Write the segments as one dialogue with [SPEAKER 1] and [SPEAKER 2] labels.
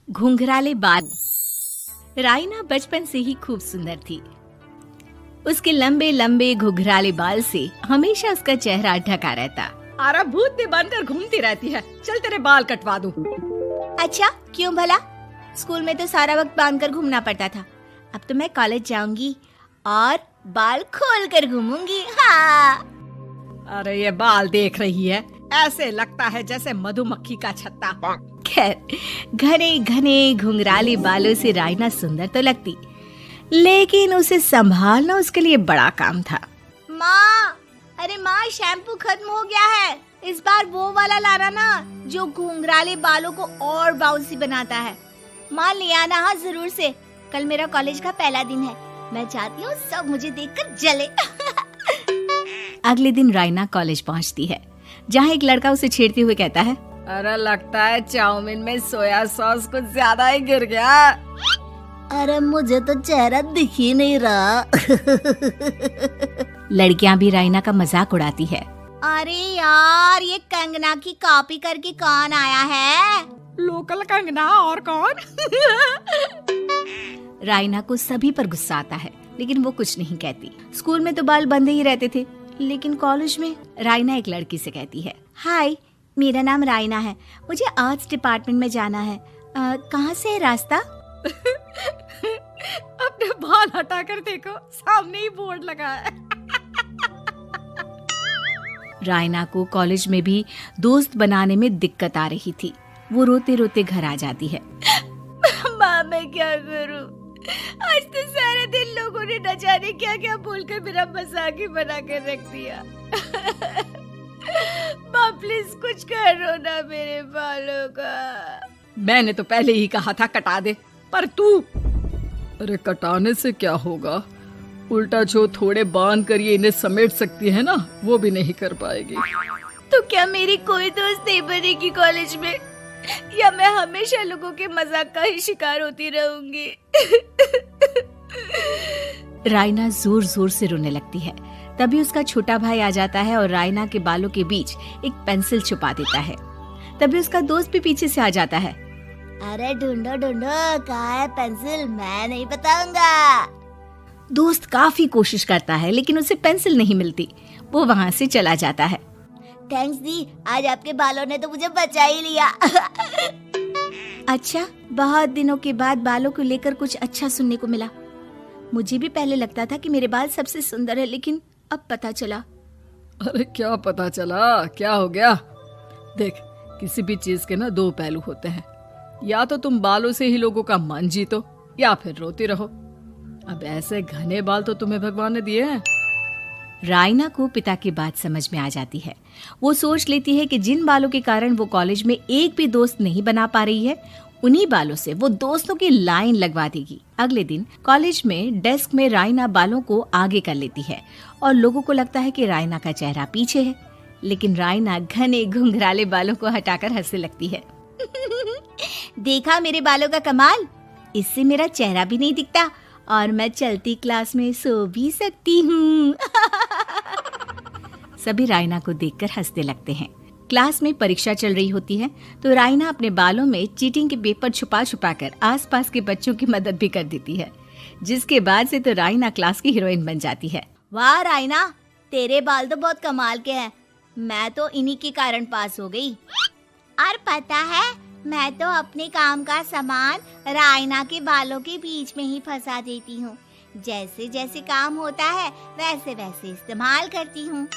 [SPEAKER 1] घुंघराले बाल। राइना बचपन से ही खूब सुंदर थी। उसके लंबे लंबे घुंघराले बाल से हमेशा उसका चेहरा ढका रहता।
[SPEAKER 2] अरे भूतनी बनकर घूमती रहती है, चल तेरे बाल कटवा दूं।
[SPEAKER 1] अच्छा, क्यों भला? स्कूल में तो सारा वक्त बांधकर घूमना पड़ता था। अब तो मैं कॉलेज जाऊंगी और बाल खोलकर घूमूंगी। हाँ।
[SPEAKER 2] अरे ये बाल देख रही है, ऐसे लगता है जैसे मधुमक्खी का छत्ता।
[SPEAKER 1] खैर, घने घने घुंघराले बालों से राइना सुंदर तो लगती, लेकिन उसे संभालना उसके लिए बड़ा काम था। माँ, अरे माँ, शैम्पू खत्म हो गया है। इस बार वो वाला लाना ना, जो घुंघराले बालों को और बाउंसी बनाता है। माँ ले आना, हाँ जरूर से। कल मेरा कॉलेज का पहला दिन है, मैं चाहती हूँ सब मुझे देखकर जले। अगले दिन राइना कॉलेज पहुँचती है, जहाँ एक लड़का उसे छेड़ते हुए कहता है,
[SPEAKER 2] अरे लगता है चाउमीन में सोया सॉस कुछ ज्यादा ही गिर गया।
[SPEAKER 1] अरे मुझे तो चेहरा दिख ही नहीं रहा। लड़कियां भी राइना का मजाक उड़ाती है। अरे यार, ये कंगना की कॉपी करके कौन आया है?
[SPEAKER 2] लोकल कंगना, और कौन?
[SPEAKER 1] राइना को सभी पर गुस्सा आता है, लेकिन वो कुछ नहीं कहती। स्कूल में तो बाल बंधे ही रहते थे, लेकिन कॉलेज में राइना एक लड़की से कहती है, हाय, मेरा नाम राइना है, मुझे आर्ट्स डिपार्टमेंट में जाना है। कहाँ से है रास्ता?
[SPEAKER 2] अपने बाल हटाकर देखो, सामने ही बोर्ड लगा है।
[SPEAKER 1] राइना को कॉलेज में भी दोस्त बनाने में दिक्कत आ रही थी। वो रोते रोते घर आ जाती है। माँ, मैं क्या करूं? आज तो सारे दिन लोगों ने न जाने क्या क्या बोलकर मेरा मजाक ही बना कर रख दिया। माँ प्लीज कुछ करो ना मेरे बालों का।
[SPEAKER 2] मैंने तो पहले ही कहा था कटा दे, पर तू। अरे कटाने से क्या होगा, उल्टा जो थोड़े बांध कर ये इन्हें समेट सकती है ना, वो भी नहीं कर पाएगी।
[SPEAKER 1] तो क्या मेरी कोई दोस्त नहीं बनेगी कॉलेज में, या मैं हमेशा लोगों के मजाक का ही शिकार होती रहूंगी? राइना जोर जोर से रोने लगती है। तभी उसका छोटा भाई आ जाता है और राइना के बालों के बीच एक पेंसिल छुपा देता है। तभी उसका दोस्त भी पीछे से आ जाता है। अरे ढूंढो ढूंढो, कहाँ है पेंसिल? मैं नहीं बताऊंगा। दोस्त काफी कोशिश करता है, लेकिन उसे पेंसिल नहीं मिलती। वो वहाँ से चला जाता है। थैंक्स दी, आज आपके बालों ने तो मुझे बचा ही लिया। अच्छा, बहुत दिनों के बाद बालों को लेकर कुछ अच्छा सुनने को मिला। मुझे भी पहले लगता था कि मेरे बाल सबसे सुंदर है, लेकिन अब पता चला।
[SPEAKER 2] अरे क्या पता चला, क्या हो गया? देख, किसी भी चीज के ना दो पहलू होते हैं। या तो तुम बालों से ही लोगों का मन जीतो, या फिर रोती रहो। अब ऐसे घने बाल तो तुम्हें भगवान ने दिए हैं।
[SPEAKER 1] राइना को पिता की बात समझ में आ जाती है। वो सोच लेती है कि जिन बालों के कारण वो कॉलेज में एक भी दोस्त नहीं बना पा रही है, उन्हीं बालों से वो दोस्तों की लाइन लगवा देगी। अगले दिन कॉलेज में डेस्क में राइना बालों को आगे कर लेती है और लोगों को लगता है कि राइना का चेहरा पीछे है, लेकिन राइना घने घुंघराले बालों को हटाकर हंसने लगती है। देखा मेरे बालों का कमाल, इससे मेरा चेहरा भी नहीं दिखता और मैं चलती क्लास में सो भी सकती हूँ। सभी राइना को देखकर हंसने लगते हैं। क्लास में परीक्षा चल रही होती है, तो राइना अपने बालों में चीटिंग के पेपर छुपा छुपा कर आसपास के बच्चों की मदद भी कर देती है, जिसके बाद से तो राइना क्लास की हीरोइन बन जाती है। वाह राइना, तेरे बाल तो बहुत कमाल के हैं। मैं तो इन्हीं के कारण पास हो गई। और पता है, मैं तो अपने काम का सामान राइना के बालों के बीच में ही फंसा देती हूँ। जैसे जैसे काम होता है वैसे वैसे इस्तेमाल करती हूँ।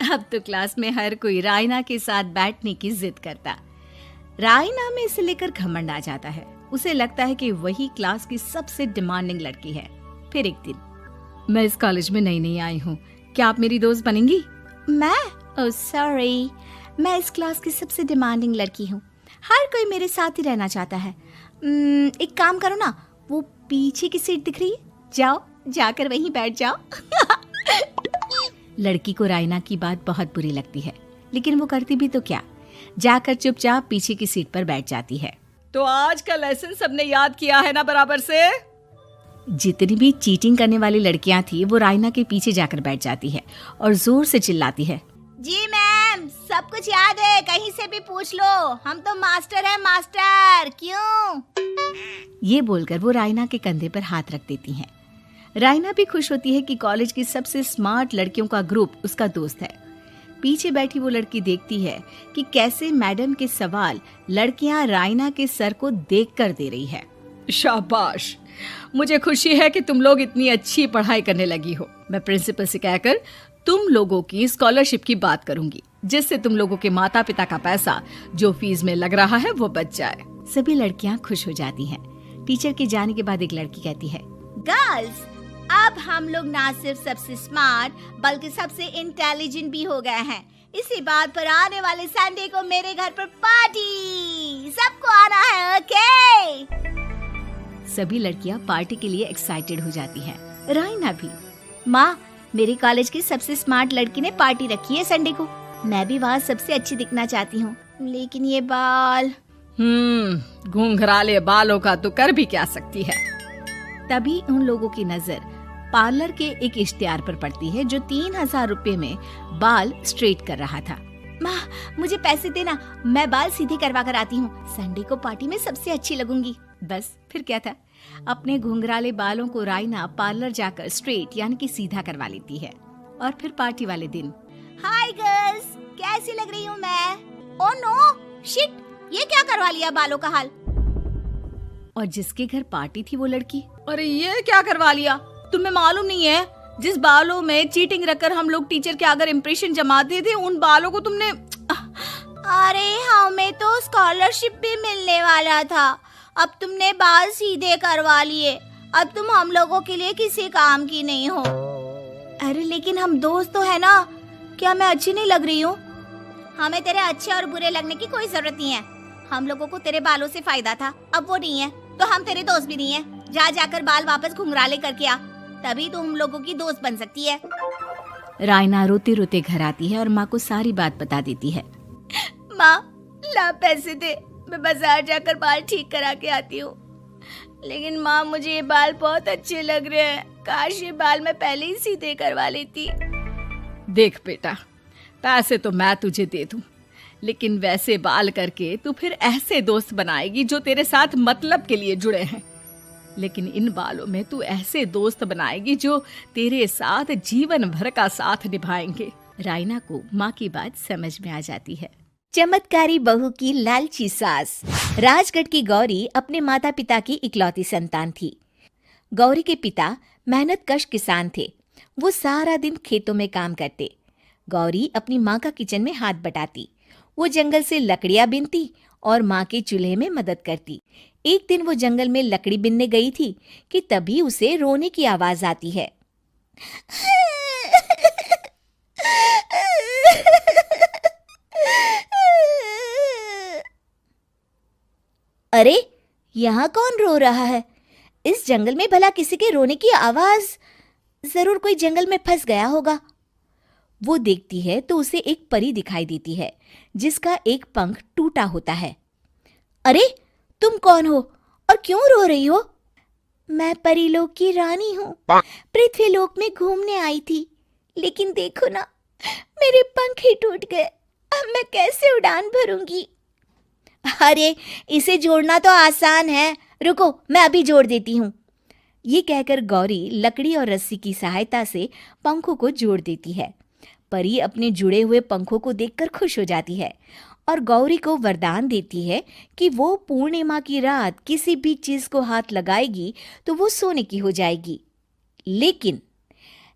[SPEAKER 1] अब तो क्लास में हर कोई राइना के साथ बैठने की जिद करता। राइना में इसे लेकर घमंड आ जाता है। उसे लगता है कि वही क्लास की सबसे डिमांडिंग लड़की है। फिर एक दिन,
[SPEAKER 2] मैं इस कॉलेज में नई नई आई हूँ, क्या आप मेरी दोस्त बनेंगी?
[SPEAKER 1] मैं? ओह सॉरी, मैं इस क्लास की सबसे डिमांडिंग लड़की हूँ। हर कोई मेरे साथ ही रहना चाहता है। एक काम करो ना, वो पीछे की सीट दिख रही है, जाओ जाकर वहीं बैठ जाओ। लड़की को राइना की बात बहुत बुरी लगती है, लेकिन वो करती भी तो क्या, जाकर चुपचाप पीछे की सीट पर बैठ जाती है।
[SPEAKER 2] तो आज का लेसन सबने याद किया है ना बराबर से?
[SPEAKER 1] जितनी भी चीटिंग करने वाली लड़कियां थी, वो राइना के पीछे जाकर बैठ जाती है और जोर से चिल्लाती है, जी मैम, सब कुछ याद है, कहीं से भी पूछ लो, हम तो मास्टर हैं, मास्टर। क्यों? ये बोलकर वो रायना के कंधे पर हाथ रख देती हैं। रायना भी खुश होती है कि कॉलेज की सबसे स्मार्ट लड़कियों का ग्रुप उसका दोस्त है। पीछे बैठी वो लड़की देखती है कि कैसे मैडम के सवाल लड़कियां रायना के सर को देखकर दे रही है।
[SPEAKER 2] शाबाश, मुझे खुशी है कि तुम लोग इतनी अच्छी पढ़ाई करने लगी हो। मैं प्रिंसिपल से कहकर तुम लोगों की स्कॉलरशिप की बात करूंगी, जिससे तुम लोगों के माता पिता का पैसा जो फीस में लग रहा है वो बच जाए।
[SPEAKER 1] सभी लड़कियां खुश हो जाती हैं। टीचर के जाने के बाद एक लड़की कहती है, गर्ल्स, अब हम लोग ना सिर्फ सबसे स्मार्ट बल्कि सबसे इंटेलिजेंट भी हो गए हैं। इसी बात पर आने वाले संडे को मेरे घर पर पार्टी, सबको आना है, ओके? सभी लड़कियां पार्टी के लिए एक्साइटेड हो जाती हैं। रायना भी। माँ, मेरे कॉलेज की सबसे स्मार्ट लड़की ने पार्टी रखी है संडे को। मैं भी वहाँ सबसे अच्छी दिखना चाहती हूँ, लेकिन ये बाल।
[SPEAKER 2] घुंघराले बालों का तो कर भी क्या सकती है।
[SPEAKER 1] तभी उन लोगों की नजर पार्लर के एक इश्तिहार पर पड़ती है जो 3000 रुपए में बाल स्ट्रेट कर रहा था। माँ, मुझे पैसे देना, मैं बाल सीधे करवा कर आती हूँ। संडे को पार्टी में सबसे अच्छी लगूंगी। बस फिर क्या था, अपने घुंघराले बालों को रायना पार्लर जाकर स्ट्रेट यानी कि सीधा करवा लेती है। और फिर पार्टी वाले दिन, हाय गर्ल्स, कैसी लग रही हूँ मैं? ओह नो, शिट, ये क्या करवा लिया बालों का हाल? और जिसके घर पार्टी थी वो लड़की,
[SPEAKER 2] अरे ये क्या करवा लिया? तुम्हें मालूम नहीं है, जिस बालों में चीटिंग रखकर हम लोग टीचर के अगर इम्प्रेशन जमाते थे, उन बालों को तुमने।
[SPEAKER 1] अरे हमें तो स्कॉलरशिप भी मिलने वाला था, अब तुमने बाल सीधे करवा लिए। अब तुम हम लोगों के लिए किसी काम की नहीं हो। अरे लेकिन हम दोस्त तो है ना, क्या मैं अच्छी नहीं लग रही हूँ? हमें तेरे अच्छे और बुरे लगने की कोई जरूरत नहीं है। हम लोगों को तेरे बालों से फायदा था, अब वो नहीं है तो हम तेरे दोस्त भी नहीं है। जाकर बाल वापस घुंघराले करके आ, तभी तो हम लोगों की दोस्त बन सकती है। रायना रोते रोते घर आती है और माँ को सारी बात बता देती है। माँ, ला पैसे दे, मैं बाजार जाकर बाल ठीक करा के आती हूँ। लेकिन माँ, मुझे ये बाल बहुत अच्छे लग रहे हैं, काश ये बाल मैं पहले ही सीधे करवा लेती।
[SPEAKER 2] देख बेटा, पैसे तो मैं तुझे दे दूं, लेकिन वैसे बाल करके तू फिर ऐसे दोस्त बनाएगी जो तेरे साथ मतलब के लिए जुड़े हैं। लेकिन इन बालों में तू ऐसे दोस्त बनाएगी जो तेरे साथ जीवन भर का साथ निभाएंगे।
[SPEAKER 1] रायना को माँ की बात समझ में आ जाती है। चमत्कारी बहू की लालची सास। राजगढ़ की गौरी अपने माता पिता की इकलौती संतान थी। गौरी के पिता मेहनतकश किसान थे। वो सारा दिन खेतों में काम करते। गौरी अपनी माँ का किचन में हाथ बटाती। वो जंगल से लकड़ियां बीनती और माँ के चूल्हे में मदद करती। एक दिन वो जंगल में लकड़ी बीनने गई थी कि तभी उसे रोने की आवाज आती है। अरे, यहाँ कौन रो रहा है? इस जंगल में भला किसी के रोने की आवाज? जरूर कोई जंगल में फंस गया होगा। वो देखती है तो उसे एक परी दिखाई देती है जिसका एक पंख टूटा होता है। अरे, तुम कौन हो और क्यों रो रही हो? मैं परीलोक की रानी हूँ, पृथ्वीलोक में घूमने आई थी, लेकिन देखो ना, मेरे पंख ही टूट गए। अब मैं कैसे उड़ान भरूंगी? अरे, इसे जोड़ना तो आसान है, रुको मैं अभी जोड़ देती हूँ। ये कहकर गौरी लकड़ी और रस्सी की सहायता से पंखों को जोड़ देती है। परी अपने जुड़े हुए पंखों को देखकर खुश हो जाती है और गौरी को वरदान देती है कि वो पूर्णिमा की रात किसी भी चीज को हाथ लगाएगी तो वो सोने की हो जाएगी।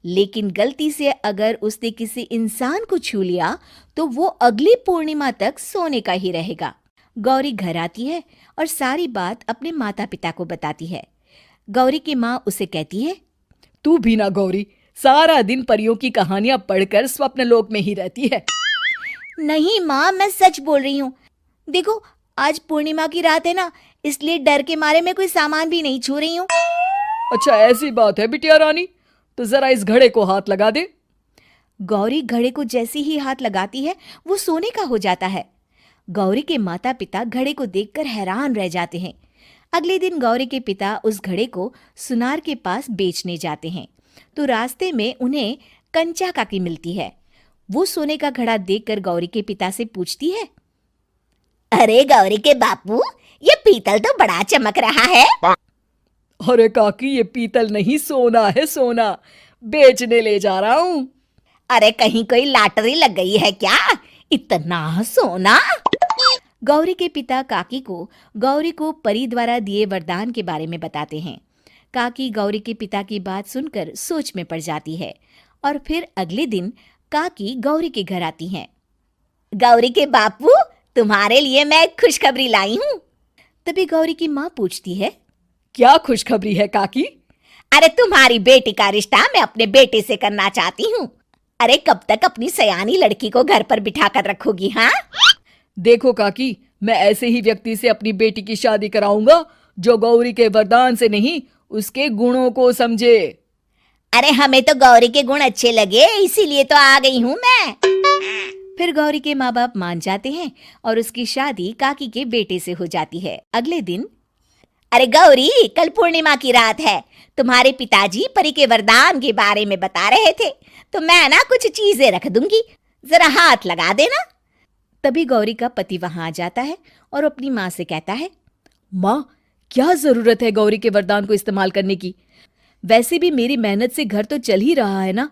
[SPEAKER 1] लेकिन गलती से अगर उसने किसी इंसान को छू लिया तो वो अगली पूर्णिमा तक सोने का ही रहेगा। गौरी घर आती है और सारी बात अपने माता पिता को बताती है। गौरी की माँ उसे कहती है,
[SPEAKER 2] तू भी ना गौरी, सारा दिन परियों की कहानियां पढ़कर स्वप्न लोक में ही रहती है।
[SPEAKER 1] नहीं माँ, मैं सच बोल रही हूँ। देखो, आज पूर्णिमा की रात है ना, इसलिए डर के मारे मैं कोई सामान भी नहीं छू रही हूँ।
[SPEAKER 2] अच्छा, ऐसी बात है बिटिया रानी, तो जरा इस घड़े को हाथ लगा दे।
[SPEAKER 1] गौरी घड़े को जैसे ही हाथ लगाती है वो सोने का हो जाता है। गौरी के माता पिता घड़े को देखकर हैरान रह जाते हैं। अगले दिन गौरी के पिता उस घड़े को सुनार के पास बेचने जाते हैं तो रास्ते में उन्हें कंचा काकी मिलती है। वो सोने का घड़ा देखकर गौरी के पिता से पूछती है, अरे गौरी के बापू, ये पीतल तो बड़ा चमक रहा है,
[SPEAKER 2] अरे काकी, ये पीतल नहीं, सोना है, सोना। बेचने ले जा रहा हूँ।
[SPEAKER 3] अरे कहीं कोई लॉटरी लग गई है क्या? इतना सोना?
[SPEAKER 1] गौरी के पिता काकी को गौरी को परी द्वारा दिए वरदान के बारे में बताते हैं। काकी गौरी के पिता की बात सुनकर सोच में पड़ जाती है और फिर अगले दिन काकी गौरी के घर आती हैं।
[SPEAKER 3] गौरी के बापू, तुम्हारे लिए मैं एक खुशखबरी लाई हूँ।
[SPEAKER 1] तभी गौरी की माँ पूछती है,
[SPEAKER 2] क्या खुशखबरी है काकी?
[SPEAKER 3] अरे तुम्हारी बेटी का रिश्ता मैं अपने बेटे से करना चाहती हूँ। अरे कब तक अपनी सयानी लड़की को घर पर बिठा कर रखोगी? हाँ,
[SPEAKER 2] देखो काकी, मैं ऐसे ही व्यक्ति से अपनी बेटी की शादी कराऊंगा जो गौरी के वरदान से नहीं, उसके गुणों को समझे।
[SPEAKER 3] अरे हमें तो गौरी के गुण अच्छे लगे, इसीलिए तो आ गई हूँ मैं।
[SPEAKER 1] फिर गौरी के माँ बाप मान जाते हैं और उसकी शादी काकी के बेटे से हो जाती है। अगले दिन,
[SPEAKER 3] अरे गौरी, कल पूर्णिमा की रात है। तुम्हारे पिताजी परी के वरदान के बारे में बता रहे थे, तो मैं ना कुछ चीजें रख दूंगी, जरा हाथ लगा देना।
[SPEAKER 1] तभी गौरी का पति वहां आ जाता है और अपनी माँ से कहता है,
[SPEAKER 2] माँ, क्या जरूरत है गौरी के वरदान को इस्तेमाल करने की? वैसे भी मेरी मेहनत से घर तो चल ही रहा है ना।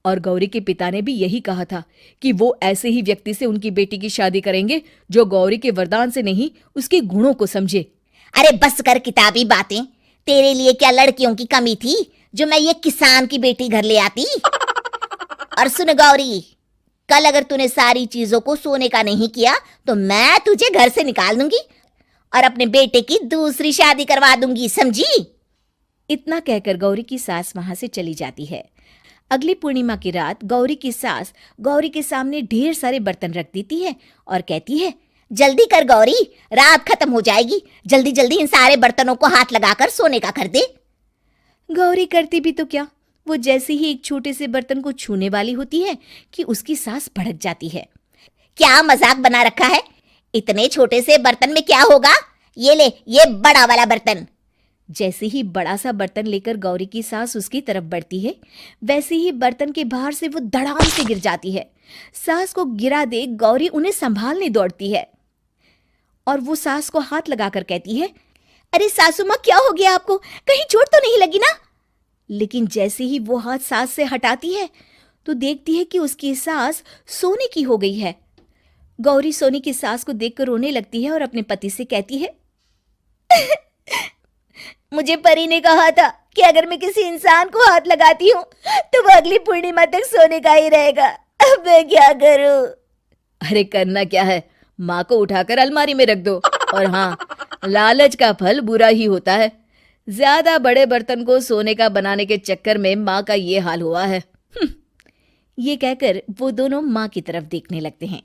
[SPEAKER 2] और गौरी के पिता ने भी यही कहा था कि वो ऐसे ही व्यक्ति से उनकी बेटी की शादी करेंगे जो गौरी के वरदान से नहीं, उसके गुणों को समझे।
[SPEAKER 3] अरे बस कर किताबी बातें। तेरे लिए क्या लड़कियों की कमी थी जो मैं ये किसान की बेटी घर ले आती? और सुन गौरी, कल अगर तूने सारी चीजों को सोने का नहीं किया तो मैं तुझे घर से निकाल दूंगी और अपने बेटे की दूसरी शादी करवा दूंगी, समझी?
[SPEAKER 1] इतना कहकर गौरी की सास वहां से चली जाती है। अगली पूर्णिमा की रात गौरी की सास गौरी के सामने ढेर सारे बर्तन रख देती है और कहती है,
[SPEAKER 3] जल्दी कर गौरी, रात खत्म हो जाएगी। जल्दी जल्दी इन सारे बर्तनों को हाथ लगाकर सोने का कर दे।
[SPEAKER 1] गौरी करती भी तो क्या, वो जैसे ही एक छोटे से बर्तन को छूने वाली होती है कि उसकी सास भड़क जाती है।
[SPEAKER 3] क्या मजाक बना रखा है? इतने छोटे से बर्तन में क्या होगा? ये ले, ये बड़ा वाला बर्तन।
[SPEAKER 1] जैसे ही बड़ा सा बर्तन लेकर गौरी की सास उसकी तरफ बढ़ती है, वैसे ही बर्तन के बाहर से वो धड़ाम से गिर जाती है। सास को गिरा देख गौरी उन्हें संभालने दौड़ती है और वो सास को हाथ लगाकर कहती है,
[SPEAKER 3] अरे सासू माँ, क्या हो गया आपको? कहीं चोट तो नहीं लगी ना?
[SPEAKER 1] लेकिन जैसे ही वो हाथ सास से हटाती है तो देखती है कि उसकी सास सोने की हो गई है। गौरी सोने की सास को देखकर रोने लगती है और अपने पति से कहती है,
[SPEAKER 3] मुझे परी ने कहा था कि अगर मैं किसी इंसान को हाथ लगाती हूँ तो वो अगली पूर्णिमा तक सोने का ही रहेगा। अब मैं क्या करूँ?
[SPEAKER 2] अरे करना क्या है, माँ को उठाकर अलमारी में रख दो। और हाँ, लालच का फल बुरा ही होता है। ज्यादा बड़े बर्तन को सोने का बनाने के चक्कर में माँ का ये हाल हुआ है।
[SPEAKER 1] ये कहकर वो दोनों माँ की तरफ देखने लगते हैं।